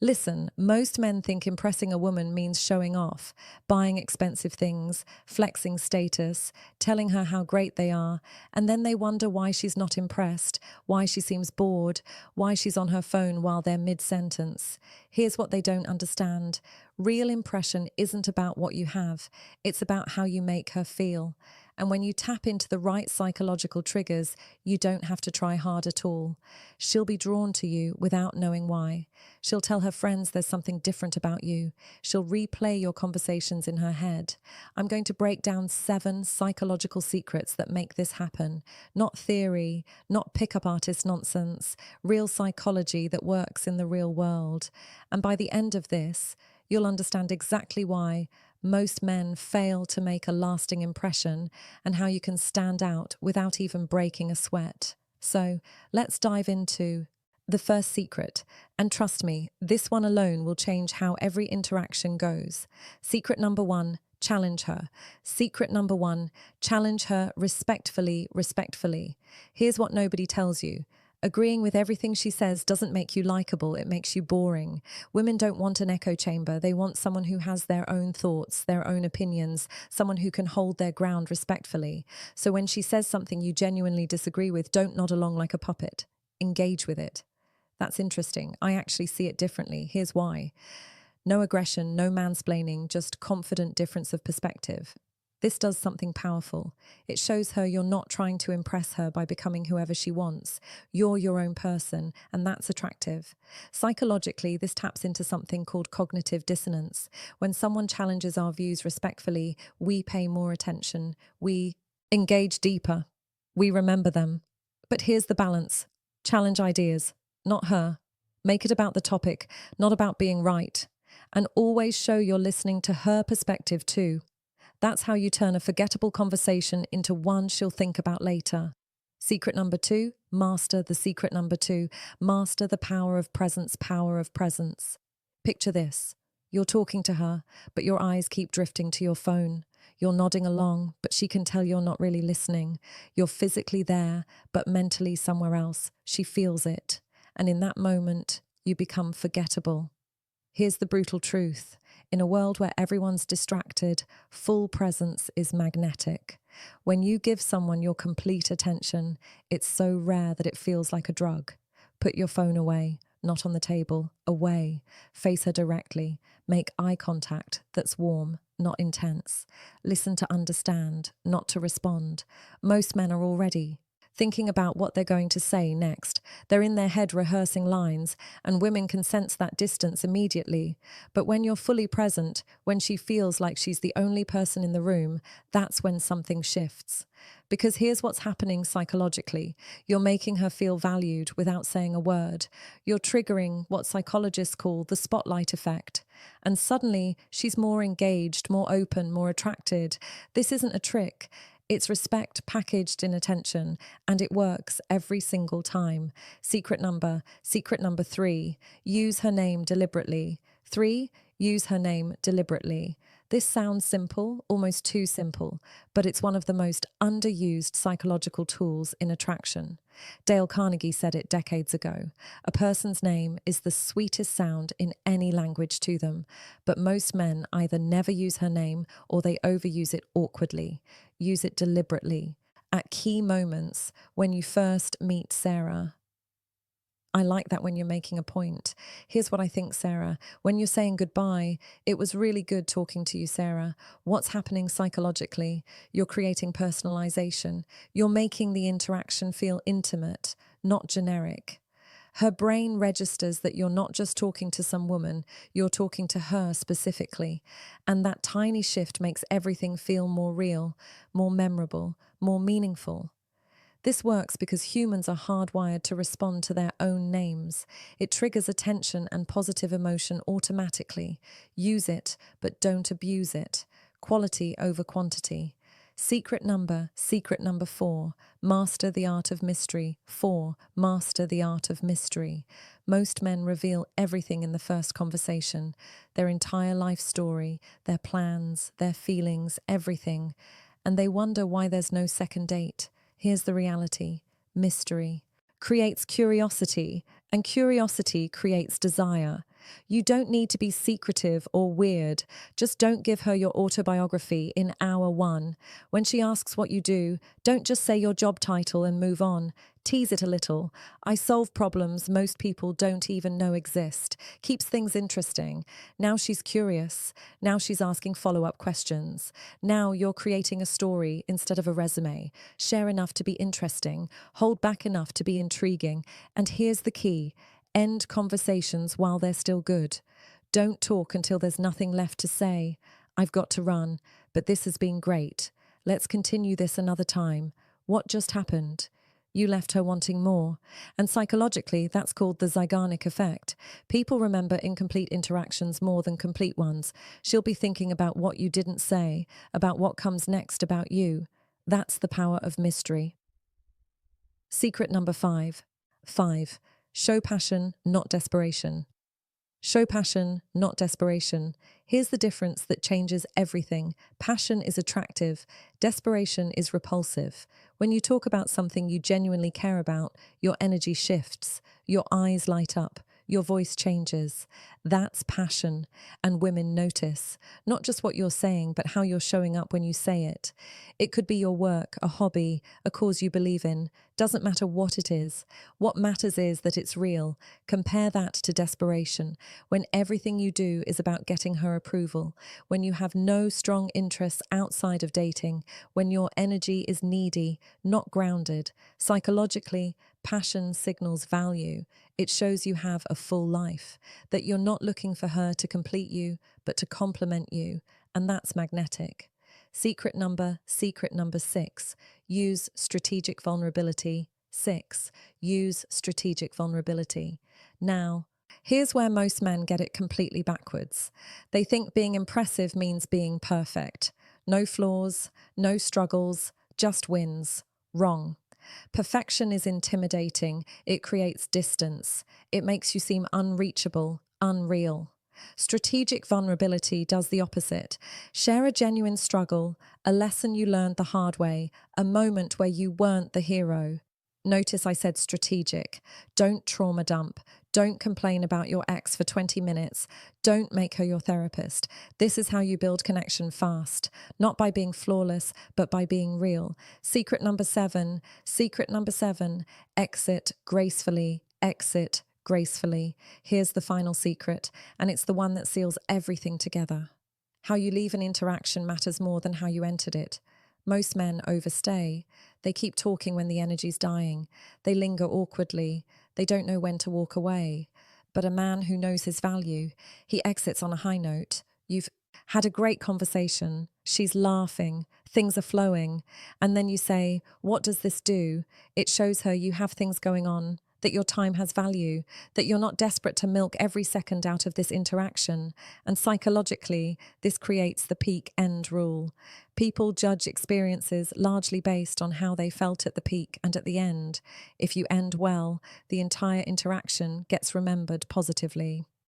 Listen, most men think impressing a woman means showing off, buying expensive things, flexing status, telling her how great they are, and then they wonder why she's not impressed, why she seems bored, why she's on her phone while they're mid-sentence. Here's what they don't understand. Real impression isn't about what you have, it's about how you make her feel. And when you tap into the right psychological triggers, you don't have to try hard at all. She'll be drawn to you without knowing why. She'll tell her friends there's something different about you. She'll replay your conversations in her head. I'm going to break down 7 psychological secrets that make this happen. Not theory, not pickup artist nonsense, real psychology that works in the real world. And by the end of this, you'll understand exactly why most men fail to make a lasting impression and how you can stand out without even breaking a sweat. So let's dive into the first secret. And trust me, this one alone will change how every interaction goes. Secret number 1, challenge her. Secret number 1, challenge her respectfully, respectfully. Here's what nobody tells you. Agreeing with everything she says doesn't make you likable, it makes you boring. Women don't want an echo chamber. They want someone who has their own thoughts, their own opinions, someone who can hold their ground respectfully. So when she says something you genuinely disagree with, don't nod along like a puppet. Engage with it. That's interesting. I actually see it differently. Here's why. No aggression, no mansplaining, just confident difference of perspective. This does something powerful. It shows her you're not trying to impress her by becoming whoever she wants. You're your own person, and that's attractive. Psychologically, this taps into something called cognitive dissonance. When someone challenges our views respectfully, we pay more attention. We engage deeper. We remember them. But here's the balance. Challenge ideas, not her. Make it about the topic, not about being right. And always show you're listening to her perspective too. That's how you turn a forgettable conversation into one she'll think about later. Secret number 2, master the secret number 2. Master the power of presence, power of presence. Picture this. You're talking to her, but your eyes keep drifting to your phone. You're nodding along, but she can tell you're not really listening. You're physically there, but mentally somewhere else. She feels it. And in that moment, you become forgettable. Here's the brutal truth. In a world where everyone's distracted, full presence is magnetic. When you give someone your complete attention, it's so rare that it feels like a drug. Put your phone away, not on the table, away. Face her directly. Make eye contact that's warm, not intense. Listen to understand, not to respond. Most men are already thinking about what they're going to say next. They're in their head rehearsing lines, and women can sense that distance immediately. But when you're fully present, when she feels like she's the only person in the room, that's when something shifts. Because here's what's happening psychologically. You're making her feel valued without saying a word. You're triggering what psychologists call the spotlight effect. And suddenly, she's more engaged, more open, more attracted. This isn't a trick. It's respect packaged in attention, and it works every single time. Secret number 3, use her name deliberately. 3, use her name deliberately. This sounds simple, almost too simple, but it's one of the most underused psychological tools in attraction. Dale Carnegie said it decades ago. A person's name is the sweetest sound in any language to them, but most men either never use her name or they overuse it awkwardly. Use it deliberately. At key moments, when you first meet Sarah. I like that when you're making a point. Here's what I think, Sarah. When you're saying goodbye, it was really good talking to you, Sarah. What's happening psychologically? You're creating personalization. You're making the interaction feel intimate, not generic. Her brain registers that you're not just talking to some woman, you're talking to her specifically. And that tiny shift makes everything feel more real, more memorable, more meaningful. This works because humans are hardwired to respond to their own names. It triggers attention and positive emotion automatically. Use it, but don't abuse it. Quality over quantity. Secret number 4. Master the art of mystery. 4. Master the art of mystery. Most men reveal everything in the first conversation. Their entire life story, their plans, their feelings, everything. And they wonder why there's no second date. Here's the reality. Mystery creates curiosity, and curiosity creates desire. You don't need to be secretive or weird. Just don't give her your autobiography in hour one. When she asks what you do, don't just say your job title and move on. Tease it a little. I solve problems most people don't even know exist. Keeps things interesting. Now she's curious. Now she's asking follow-up questions. Now you're creating a story instead of a resume. Share enough to be interesting. Hold back enough to be intriguing. And here's the key. End conversations while they're still good. Don't talk until there's nothing left to say. I've got to run, but this has been great. Let's continue this another time. What just happened? You left her wanting more. And psychologically, that's called the Zeigarnik effect. People remember incomplete interactions more than complete ones. She'll be thinking about what you didn't say, about what comes next about you. That's the power of mystery. Secret number 5. 5. Show passion, not desperation. Show passion, not desperation. Here's the difference that changes everything. Passion is attractive. Desperation is repulsive. When you talk about something you genuinely care about, your energy shifts, your eyes light up, your voice changes. That's passion. And women notice, not just what you're saying, but how you're showing up when you say it. It could be your work, a hobby, a cause you believe in. Doesn't matter what it is. What matters is that it's real. Compare that to desperation, when everything you do is about getting her approval, when you have no strong interests outside of dating, when your energy is needy, not grounded. Psychologically, passion signals value. It shows you have a full life, that you're not looking for her to complete you, but to complement you, and that's magnetic. Secret number 6. Use strategic vulnerability. 6. Use strategic vulnerability. Now, here's where most men get it completely backwards. They think being impressive means being perfect. No flaws, no struggles, just wins. Wrong. Perfection is intimidating. It creates distance. It makes you seem unreachable, unreal. Strategic vulnerability does the opposite. Share a genuine struggle, a lesson you learned the hard way, a moment where you weren't the hero. Notice I said strategic. Don't trauma dump. Don't complain about your ex for 20 minutes. Don't make her your therapist. This is how you build connection fast, not by being flawless, but by being real. Secret number 7. Exit gracefully. Exit gracefully. Here's the final secret, and it's the one that seals everything together. How you leave an interaction matters more than how you entered it. Most men overstay. They keep talking when the energy's dying. They linger awkwardly. They don't know when to walk away. But a man who knows his value, he exits on a high note. You've had a great conversation. She's laughing. Things are flowing. And then you say, what does this do? It shows her you have things going on, that your time has value, that you're not desperate to milk every second out of this interaction. And psychologically, this creates the peak end rule. People judge experiences largely based on how they felt at the peak and at the end. If you end well, the entire interaction gets remembered positively.